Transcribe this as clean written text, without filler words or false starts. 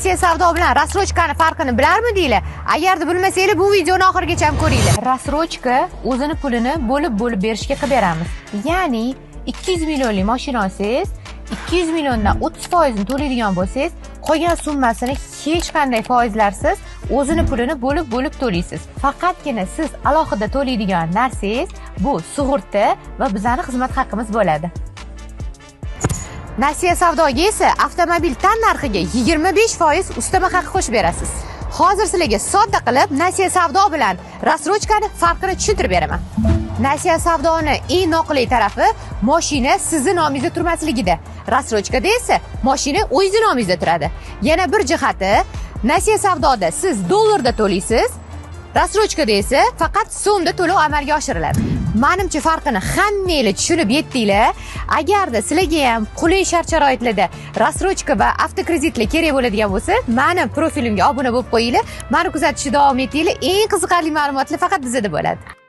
Nasiya savdo bilan rassrochkani farqini bilarmidinglar? Agarda bilmasanglar, bu videoni oxirigacha ham ko'ringlar. Rassrochka o'zini pulini bo'lib berishga qilib beramiz. Ya'ni 200 millionlik mashina olsangiz, 200 milliondan 30% ni to'laydigan bo'lsangiz, qolgan summasini hech qanday foizlarsiz o'zini pulini bo'lib to'laysiz. Faqatgina siz alohida to'laydigan narsangiz bu sug'urta va bizning xizmat haqqimiz bo'ladi. Nasiya savdoga esa avtomobil tan narxiga 25% ustama haqqi qo'shib berasiz. Hozir sizlarga sodda qilib Nasiya savdo bilan rassrochkani farqini tushuntirib beraman. Nasiya savdoni eng noqulay tarafi mashina sizning nomingizda turmasligida. Rassrochkada esa mashina o'zingiz nomingizda turadi. Yana bir jihati, Nasiya savdoda siz dollarda to'laysiz, rassrochkada esa faqat so'mda to'lov amalga oshiriladi. Menimcha farqini hammanglar tushunib yetdinglar. Agarda sizlarga ham qulay shart-sharoitlarda rassrochka va avtokreditlar kerak bo'ladigan bo'lsa, meni profilimga obuna bo'lib qo'yinglar. Meni kuzatishda davom etinglar. Eng qiziqarli ma'lumotlar faqat bizda bo'ladi.